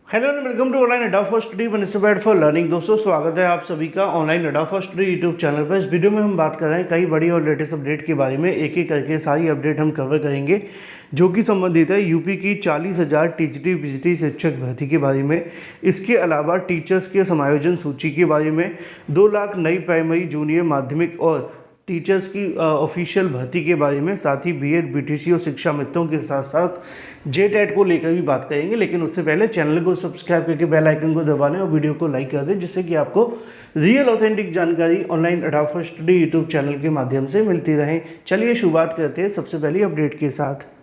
Hello and welcome to online Adda for study inspired for learning. दोस्तों स्वागत है आप सभी का online Adda for study YouTube channel पर। इस वीडियो में हम बात कर रहे हैं कई बड़ी और लेटेस्ट अपडेट के बारे में। एक एक करके सारी अपडेट हम कवर करेंगे जो कि संबंधित है यूपी की 40,000 टीजीटी पीजीटी शिक्षक भर्ती के बारे में। इसके अलावा टीचर्स के समायोजन सूची के बारे में, 2 लाख नई प्राइमरी जूनियर माध्यमिक और टीचर्स की ऑफिशियल भर्ती के बारे में, साथ ही बीएड बीटीसी और शिक्षा मित्रों के साथ साथ जेटेट को लेकर भी बात करेंगे। लेकिन उससे पहले चैनल को सब्सक्राइब करके बेल आइकन को दबा लें और वीडियो को लाइक कर दें, जिससे कि आपको रियल ऑथेंटिक जानकारी online Adda for study YouTube channel के माध्यम से मिलती रहे। चलिए शुरुआत करते हैं सबसे पहली अपडेट के साथ।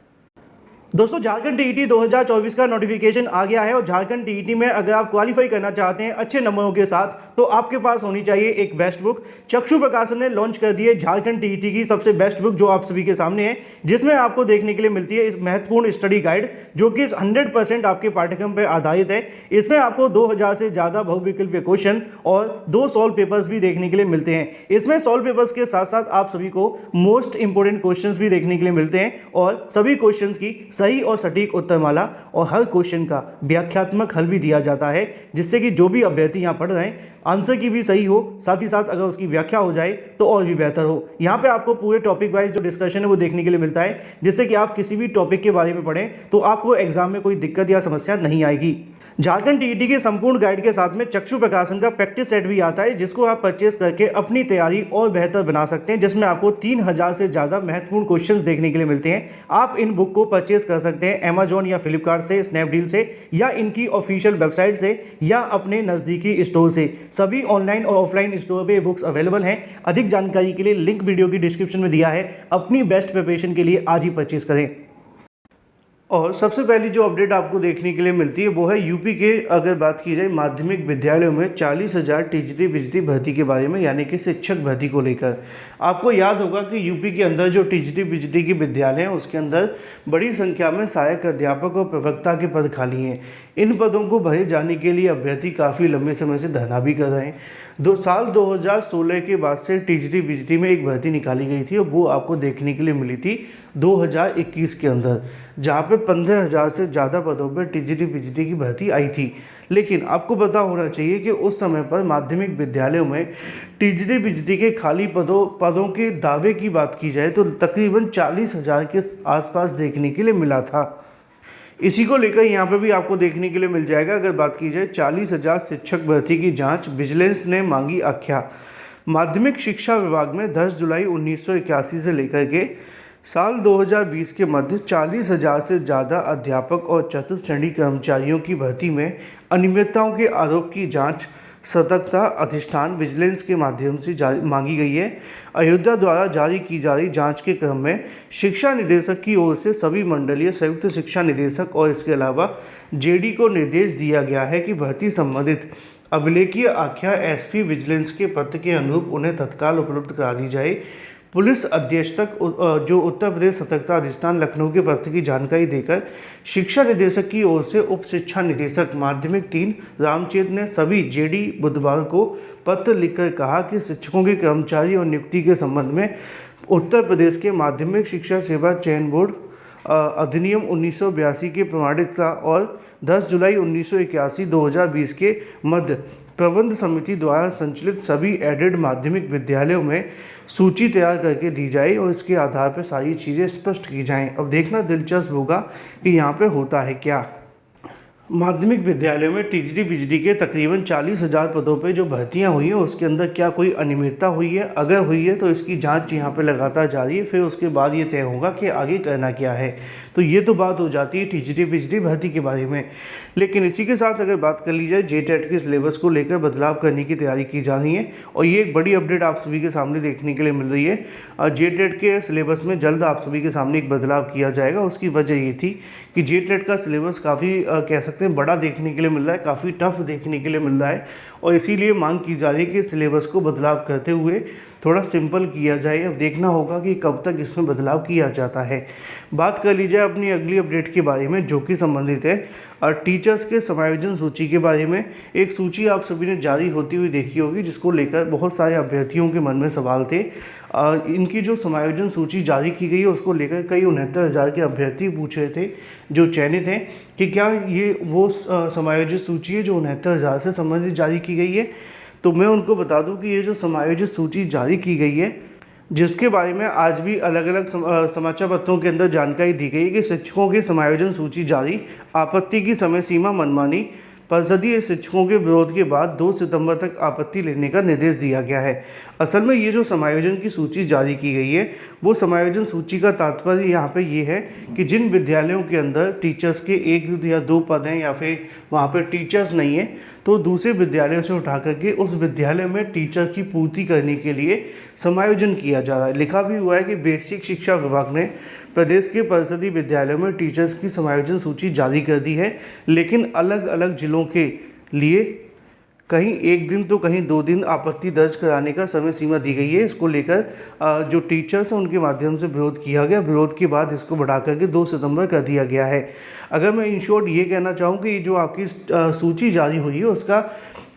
दोस्तों झारखंड टीईटी 2024 का नोटिफिकेशन आ गया है और झारखंड टीईटी में अगर आप क्वालिफाई करना चाहते हैं अच्छे नंबरों के साथ, तो आपके पास होनी चाहिए एक बेस्ट बुक। चक्षु प्रकाशन ने लॉन्च कर दी है झारखंड टीईटी की सबसे बेस्ट बुक, जो आप सभी के सामने है, जिसमें आपको देखने के लिए मिलती है इस महत्वपूर्ण स्टडी गाइड, जो कि 100% आपके पाठ्यक्रम पर आधारित है। इसमें आपको 2000 से ज़्यादा बहुविकल्पीय क्वेश्चन और 2 सॉल्व पेपर्स भी देखने के लिए मिलते हैं। इसमें सॉल्व पेपर्स के साथ साथ आप सभी को मोस्ट इंपोर्टेंट क्वेश्चंस भी देखने के लिए मिलते हैं और सभी क्वेश्चंस की सही और सटीक उत्तरमाला और हर क्वेश्चन का व्याख्यात्मक हल भी दिया जाता है, जिससे कि जो भी अभ्यर्थी यहाँ पढ़ रहे हैं आंसर की भी सही हो, साथ ही साथ अगर उसकी व्याख्या हो जाए तो और भी बेहतर हो। यहाँ पे आपको पूरे टॉपिक वाइज जो डिस्कशन है वो देखने के लिए मिलता है, जिससे कि आप किसी भी टॉपिक के बारे में पढ़ें तो आपको एग्जाम में कोई दिक्कत या समस्या नहीं आएगी। झारखंड टीईटी के संपूर्ण गाइड के साथ में चक्षु प्रकाशन का प्रैक्टिस सेट भी आता है, जिसको आप परचेस करके अपनी तैयारी और बेहतर बना सकते हैं, जिसमें आपको 3000 से ज़्यादा महत्वपूर्ण क्वेश्चंस देखने के लिए मिलते हैं। आप इन बुक को परचेस कर सकते हैं अमेजॉन या फ्लिपकार्ट से, स्नैपडील से, या इनकी ऑफिशियल वेबसाइट से, या अपने नज़दीकी स्टोर से। सभी ऑनलाइन और ऑफलाइन स्टोर पर बुक्स अवेलेबल हैं। अधिक जानकारी के लिए लिंक वीडियो की डिस्क्रिप्शन में दिया है। अपनी बेस्ट प्रिपरेशन के लिए आज ही परचेस करें। और सबसे पहली जो अपडेट आपको देखने के लिए मिलती है वो है यूपी के, अगर बात की जाए माध्यमिक विद्यालयों में 40,000 टीजीटी पीजीटी भर्ती के बारे में, यानी कि शिक्षक भर्ती को लेकर। आपको याद होगा कि यूपी के अंदर जो टीजीटी पीजीटी के विद्यालय हैं उसके अंदर बड़ी संख्या में सहायक अध्यापक और प्रवक्ता के पद खाली हैं। इन पदों को भरे जाने के लिए अभ्यर्थी काफ़ी लंबे समय से धरना भी कर रहे हैं। 2016 के बाद से टीजीटी पीजीटी में एक भर्ती निकाली गई थी और वो आपको देखने के लिए मिली थी 2021 के अंदर, जहाँ पे 15,000 से ज़्यादा पदों पर टीजीटी पीजीटी की भर्ती आई थी। लेकिन आपको पता होना चाहिए कि उस समय पर माध्यमिक विद्यालयों में टीजीटी पीजीटी के खाली पदों के दावे की बात की जाए तो तकरीबन 40,000 के आसपास देखने के लिए मिला था। इसी को लेकर यहाँ पे भी आपको देखने के लिए मिल जाएगा। अगर बात की जाए 40,000 शिक्षक भर्ती की जांच विजिलेंस ने मांगी आख्या। माध्यमिक शिक्षा विभाग में 10 जुलाई 1981 से लेकर के साल 2020 के मध्य 40,000 से ज़्यादा अध्यापक और चतुर्थ श्रेणी कर्मचारियों की भर्ती में अनियमितताओं के आरोप की जांच सतर्कता अधिष्ठान विजिलेंस के माध्यम से मांगी गई है। अयोध्या द्वारा जारी की जा रही जांच के क्रम में शिक्षा निदेशक की ओर से सभी मंडलीय संयुक्त शिक्षा निदेशक और इसके अलावा जेडी को निर्देश दिया गया है कि भर्ती संबंधित अभिलेखीय आख्या एसपी विजिलेंस के पत्र के अनुरूप उन्हें तत्काल उपलब्ध करा दी जाए। पुलिस अधीक्षक जो उत्तर प्रदेश सतर्कता अधिष्ठान लखनऊ के पत्र की जानकारी देकर शिक्षा निदेशक की ओर से उप शिक्षा निदेशक माध्यमिक 3 रामचेत ने सभी जेडी बुधवार को पत्र लिखकर कहा कि शिक्षकों के कर्मचारी और नियुक्ति के संबंध में उत्तर प्रदेश के माध्यमिक शिक्षा सेवा चयन बोर्ड अधिनियम 1982 के प्रमाणिकता और 10 जुलाई 1981-2020 के मध्य प्रबंध समिति द्वारा संचालित सभी एडेड माध्यमिक विद्यालयों में सूची तैयार करके दी जाए और इसके आधार पर सारी चीज़ें स्पष्ट की जाएं। अब देखना दिलचस्प होगा कि यहाँ पे होता है क्या। माध्यमिक विद्यालयों में टीजीटी पीजीटी के तकरीबन 40,000 पदों पे जो भर्तियां हुई हैं उसके अंदर क्या कोई अनियमितता हुई है? अगर हुई है तो इसकी जांच यहाँ पे लगातार जारी है, फिर उसके बाद ये तय होगा कि आगे करना क्या है। तो ये तो बात हो जाती है टीजीटी पीजीटी भर्ती के बारे में। लेकिन इसी के साथ अगर बात कर ली जाए जेटेट के सिलेबस को लेकर बदलाव करने की तैयारी की जा रही है और ये एक बड़ी अपडेट आप सभी के सामने देखने के लिए मिल रही है। जेटेट के सिलेबस में जल्द आप सभी के सामने एक बदलाव किया जाएगा। उसकी वजह ये थी कि जेटेट का सिलेबस काफ़ी कह सकते हैं बड़ा देखने के लिए मिल रहा है, काफ़ी टफ देखने के लिए मिल रहा है और इसीलिए मांग की जा रही है कि सिलेबस को बदलाव करते हुए थोड़ा सिंपल किया जाए। अब देखना होगा कि कब तक इसमें बदलाव किया जाता है। बात कर लीजिए अपनी अगली अपडेट के बारे में, जो कि संबंधित है टीचर्स के समायोजन सूची के बारे में। एक सूची आप सभी ने जारी होती हुई देखी होगी, जिसको लेकर बहुत सारे अभ्यर्थियों के मन में सवाल थे। इनकी जो समायोजन सूची जारी की गई है उसको लेकर कई 69,000 के अभ्यर्थी पूछ रहे थे जो चयनित हैं कि क्या ये वो समायोजित सूची है जो 69,000 से संबंधित जारी की गई है। तो मैं उनको बता दूं कि ये जो समायोजित सूची जारी की गई है, जिसके बारे में आज भी अलग अलग समाचार पत्रों के अंदर जानकारी दी गई है कि शिक्षकों की समायोजन सूची जारी, आपत्ति की समय सीमा मनमानी, परिषदीय शिक्षकों के विरोध के बाद 2 सितंबर तक आपत्ति लेने का निर्देश दिया गया है। असल में ये जो समायोजन की सूची जारी की गई है, वो समायोजन सूची का तात्पर्य यहाँ पे ये है कि जिन विद्यालयों के अंदर टीचर्स के 1 या 2 पद हैं या फिर वहाँ पे टीचर्स नहीं है, तो दूसरे विद्यालयों से उठा करके उस विद्यालय में टीचर की पूर्ति करने के लिए समायोजन किया जा रहा है। लिखा भी हुआ है कि बेसिक शिक्षा विभाग ने प्रदेश के परिषदीय विद्यालयों में टीचर्स की समायोजन सूची जारी कर दी है, लेकिन अलग अलग जिलों के लिए कहीं 1 दिन तो कहीं 2 दिन आपत्ति दर्ज कराने का समय सीमा दी गई है। इसको लेकर जो टीचर्स हैं उनके माध्यम से विरोध किया गया। विरोध के बाद इसको बढ़ा करके 2 सितंबर कर दिया गया है। अगर मैं इन शॉर्ट ये कहना चाहूँ कि जो आपकी सूची जारी हुई है उसका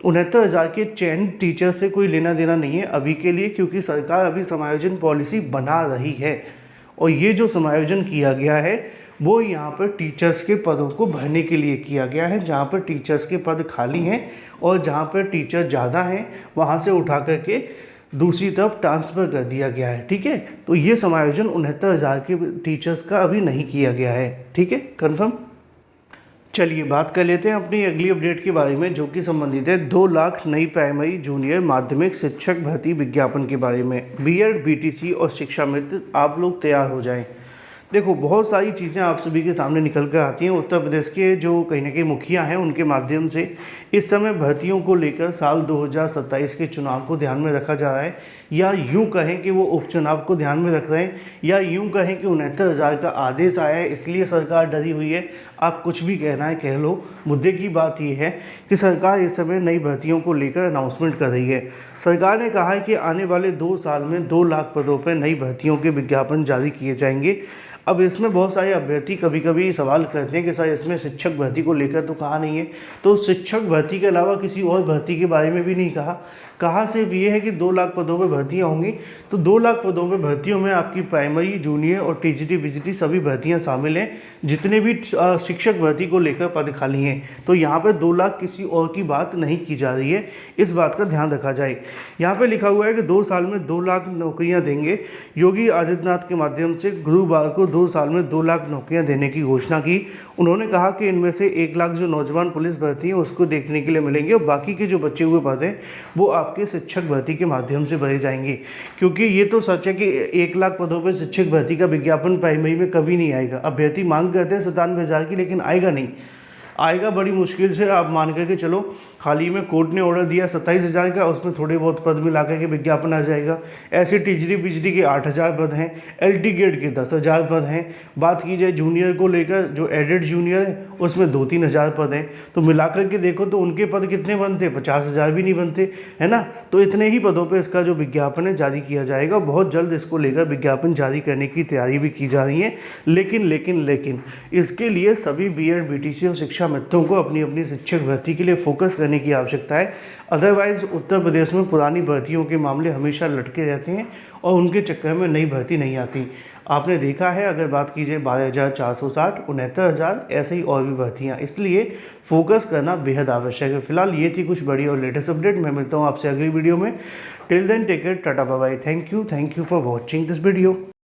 69,000 के चयनित टीचर से कोई लेना देना नहीं है अभी के लिए, क्योंकि सरकार अभी समायोजन पॉलिसी बना रही है। और ये जो समायोजन किया गया है वो यहाँ पर टीचर्स के पदों को भरने के लिए किया गया है। जहाँ पर टीचर्स के पद खाली हैं और जहाँ पर टीचर ज़्यादा हैं वहाँ से उठा करके दूसरी तरफ ट्रांसफ़र कर दिया गया है। ठीक है, तो ये समायोजन 69,000 के टीचर्स का अभी नहीं किया गया है। ठीक है, कंफर्म। चलिए बात कर लेते हैं अपनी अगली अपडेट के बारे में, जो कि संबंधित है 2 लाख नई प्राइमरी जूनियर माध्यमिक शिक्षक भर्ती विज्ञापन के बारे में। बीएड, बीटीसी और शिक्षा मित्र आप लोग तैयार हो जाएं। देखो, बहुत सारी चीज़ें आप सभी के सामने निकल कर आती हैं। उत्तर प्रदेश के जो कहीं ना कहीं मुखिया हैं उनके माध्यम से इस समय भर्तियों को लेकर साल 2027 के चुनाव को ध्यान में रखा जा रहा है, या यूं कहें कि वो उपचुनाव को ध्यान में रख रहे हैं, या यूं कहें कि 69,000 का आदेश आया है इसलिए सरकार डरी हुई है। आप कुछ भी कहना है कह लो, मुद्दे की बात यह है कि सरकार इस समय नई भर्तियों को लेकर अनाउंसमेंट कर रही है। सरकार ने कहा है कि आने वाले 2 साल में 2 लाख पदों पर नई भर्तियों के विज्ञापन जारी किए जाएंगे। अब इसमें बहुत सारे अभ्यर्थी कभी कभी सवाल करते हैं कि सर इसमें शिक्षक भर्ती को लेकर तो कहा नहीं है, तो शिक्षक भर्ती के अलावा किसी और भर्ती के बारे में भी नहीं कहा सिर्फ ये है कि 2 लाख पदों पर भर्तियाँ होंगी। तो 2 लाख पदों पर भर्तियों में आपकी प्राइमरी, जूनियर और टीजीटी बीजीटी सभी भर्तियाँ शामिल हैं, जितने भी शिक्षक भर्ती को लेकर पद खाली हैं। तो यहाँ पर 2 लाख किसी और की बात नहीं की जा रही है, इस बात का ध्यान रखा जाए। यहाँ पर लिखा हुआ है कि 2 साल में 2 लाख नौकरियाँ देंगे। योगी आदित्यनाथ के माध्यम से गुरुवार को 2 साल में 2 लाख नौकरियां देने की घोषणा की। उन्होंने कहा कि इनमें से 1 लाख जो नौजवान पुलिस भर्ती हैं उसको देखने के लिए मिलेंगे, और बाकी के जो बचे हुए पद हैं वो आपके शिक्षक भर्ती के माध्यम से भरे जाएंगे। क्योंकि ये तो सच है कि 1 लाख पदों पर शिक्षक भर्ती का विज्ञापन प्राइमरी में कभी नहीं आएगा। अभ्यर्थी मांग करते हैं 97,000 की, लेकिन आएगा नहीं, आएगा बड़ी मुश्किल से। आप मान करके चलो, हाल ही में कोर्ट ने ऑर्डर दिया 27,000 का, उसमें थोड़े बहुत पद मिला करके विज्ञापन आ जाएगा। ऐसे टीजरी पीजरी के 8,000 पद हैं, एलटी ग्रेड के 10,000 पद हैं। बात की जाए जूनियर को लेकर, जो एडेड जूनियर है उसमें 2-3 हज़ार पद हैं। तो मिला करके देखो तो उनके पद कितने बनते, 50,000 भी नहीं बनते, है ना। तो इतने ही पदों पर इसका जो विज्ञापन है जारी किया जाएगा। बहुत जल्द इसको लेकर विज्ञापन जारी करने की तैयारी भी की जा रही है। लेकिन इसके लिए सभी बीएड, बीटीसी और शिक्षा मित्रों को अपनी अपनी शिक्षक भर्ती के लिए फोकस करने की आवश्यकता है। अदरवाइज़ उत्तर प्रदेश में पुरानी भर्तियों के मामले हमेशा लटके रहते हैं और उनके चक्कर में नई भर्ती नहीं आती। आपने देखा है, अगर बात कीजिए 12,460, 69,000, ऐसे ही और भी भर्तियाँ, इसलिए फोकस करना बेहद आवश्यक है। फिलहाल ये थी कुछ बड़ी और लेटेस्ट अपडेट। मैं मिलता हूँ आपसे अगली वीडियो में। टिल देन टेक केयर, टाटा bye bye. Thank you for watching this video.